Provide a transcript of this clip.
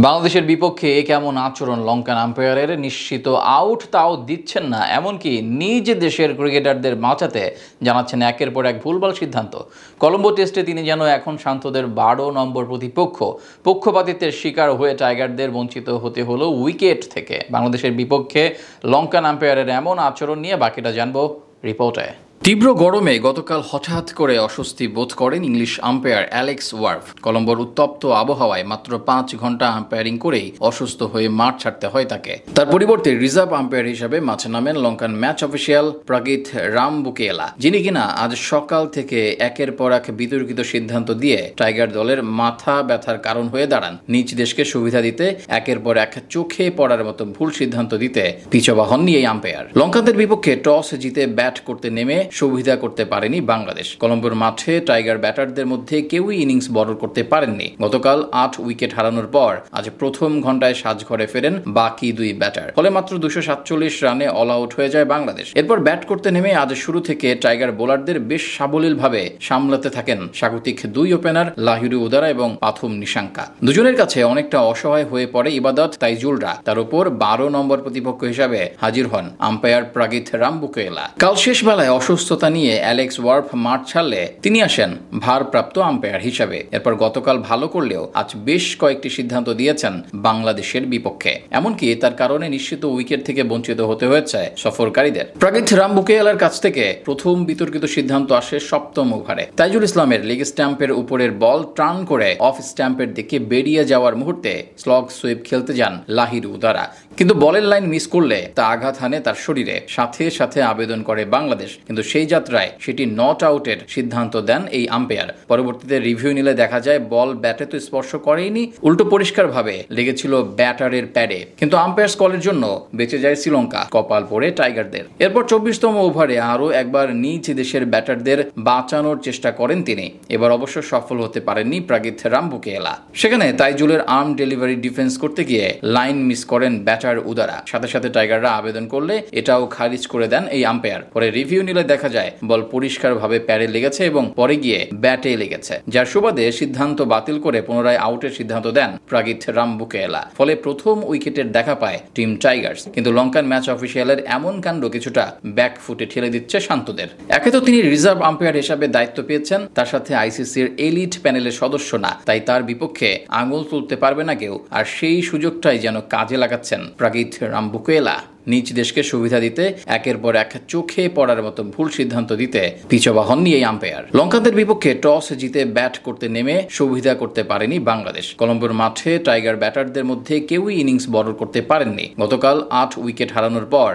বাংলাদেশের বিপক্ষে কেমন আচরণ লঙ্কান আম্পায়ারের, নিশ্চিত আউট তাও দিচ্ছেন না, এমনকি নিজ দেশের ক্রিকেটারদের বাঁচাতে জানাচ্ছেন একের পর এক ভুলভাল সিদ্ধান্ত। কলম্বো টেস্টে তিনি যেন এখন শান্তদের 12 নম্বর প্রতিপক্ষ। পক্ষপাতিত্বের শিকার হয়ে টাইগারদের বঞ্চিত হতে হলো উইকেট থেকে। বাংলাদেশের বিপক্ষে লঙ্কান আম্পায়ারের এমন আচরণ নিয়ে বাকিটা জানবো রিপোর্টে। তীব্র গরমে গতকাল হঠাৎ করে অস্বস্তি বোধ করেন ইংলিশ আম্পায়ার অ্যালেক্স ওয়ার্ফ। কলম্বোর উত্তপ্ত আবহাওয়ায় মাত্র 5 ঘন্টা আম্পায়ারিং করেই অসুস্থ হয়ে মাঠ ছাড়তে হয় তাকে। তার পরিবর্তে রিজার্ভ আম্পায়ার হিসেবে মাঠে নামেন লঙ্কান ম্যাচ অফিসিয়াল প্রগীত রামবুকেলা, যিনি কিনা আজ সকাল থেকে একের পর এক বিতর্কিত সিদ্ধান্ত দিয়ে টাইগার দলের মাথা ব্যথার কারণ হয়ে দাঁড়ান। নিজ দেশকে সুবিধা দিতে একের পর এক চোখে পড়ার মতো ভুল সিদ্ধান্ত দিতে পিছপা হননি এই আম্পায়ার। লঙ্কানদের বিপক্ষে টস জিতে ব্যাট করতে নেমে সুবিধা করতে পারেনি বাংলাদেশ। কলম্বোর মাঠে টাইগার ব্যাটারদের মধ্যে কেউই ইনিংস বড় করতে পারেননি। গতকাল 8 উইকেট হারানোর পর আজ প্রথম ঘন্টায় সাজঘরে ফেরেন বাকি 2 ব্যাটার। ফলে মাত্র 247 রানে অল আউট হয়ে যায় বাংলাদেশ। এরপর ব্যাট করতে নেমে আজ শুরু থেকে টাইগার বোলারদের বেশ সাবলীলভাবে সামলাতে থাকেন স্বাগতিক 2 ওপেনার লাহিরু উদারা এবং পাথুম নিশাঙ্কা। দুজনের কাছে অনেকটা অসহায় হয়ে পড়ে ইবাদত তাইজুলরা। তার উপর 12 নম্বর প্রতিপক্ষ হিসাবে হাজির হন আম্পায়ার প্রগীত রামবুকেলা। কাল শেষ বেলায় অসুস্থতা নিয়ে অ্যালেক্স ওয়ার্ফ মাঠ ছাড়লে তিনি আসেন ভারপ্রাপ্ত আম্পায়ার হিসাবে। এরপর গতকাল ভালো করলেও আজ বেশ কয়েকটি সিদ্ধান্ত দিয়েছেন বাংলাদেশের বিপক্ষে। এমনকি তার কারণে নিশ্চিত উইকেট থেকে বঞ্চিত হতে হয়েছে সফরকারীদের। প্রগীত রামবুকেলার কাছ থেকে প্রথম বিতর্কিত সিদ্ধান্ত আসে 7ম ওভারে। তাইজুল ইসলামের লেগ স্ট্যাম্পের উপরের বল টার্ন করে অফ স্ট্যাম্পের দিকে বেরিয়ে যাওয়ার মুহূর্তে স্লগ সুইপ খেলতে যান লাহিরু উদারা, কিন্তু বলের লাইন মিস করলে তা আঘাত হানে তার শরীরে। সাথে সাথে আবেদন করে বাংলাদেশ, কিন্তু সেই যাত্রায় সেটি নট আউটের সিদ্ধান্ত দেন এই আম্পায়ার। পরবর্তীতে রিভিউ নিলে দেখা যায় বল ব্যাটে তো স্পর্শ করেইনি, উল্টো পরিষ্কারভাবে লেগেছিল ব্যাটারের প্যাডে। কিন্তু আম্পায়ার্স কলের জন্য বেঁচে যায় শ্রীলঙ্কা, কপাল পড়ে টাইগারদের। এরপর 24তম ওভারে আরও একবার নিজ দেশের ব্যাটারদের বাঁচানোর চেষ্টা করেন তিনি। এবার অবশ্য সফল হতে পারেননি প্রগীত রামবুকেলা। সেখানে তাইজুলের আর্ম ডেলিভারি ডিফেন্স করতে গিয়ে লাইন মিস করেন ব্যাটার উদারা। সাথে সাথে টাইগাররা আবেদন করলে এটাও খারিজ করে দেন এই আম্পায়ার। পরে রিভিউ নিলে দেখা যায় বল পরিষ্কারভাবে প্যাডে লেগেছে এবং পরে গিয়ে ব্যাটে লেগেছে, যার সুবাদে সিদ্ধান্ত বাতিল করে পুনরায় আউটের সিদ্ধান্ত দেন প্রগীত রামবুকেলা। ফলে প্রথম উইকেটের দেখা পায় টিম টাইগার্স। কিন্তু লঙ্কান ম্যাচ অফিসিয়ালের এমন কাণ্ড কিছুটা ব্যাকফুটে ঠেলে দিচ্ছে শান্তদের। একে তো তিনি রিজার্ভ আম্পায়ার হিসাবে দায়িত্ব পেয়েছেন, তার সাথে আইসিসির এলিট প্যানেলের সদস্য না, তাই তার বিপক্ষে আঙুল তুলতে পারবে না কেউ। আর সেই সুযোগটাই যেন কাজে লাগাচ্ছেন প্রগীত রামবুকেলা। নিজ দেশকে সুবিধা দিতে একের পর এক চোখে পড়ার মতো ভুল সিদ্ধান্ত দিতে পিছপা হননি এই আম্পায়ার। লঙ্কানদের বিপক্ষে টস জিতে ব্যাট করতে নেমে সুবিধা করতে পারেনি বাংলাদেশ। কলম্বোর মাঠে টাইগার ব্যাটারদের মধ্যে কেউই ইনিংস বড় করতে পারেননি। গতকাল 8 উইকেট হারানোর পর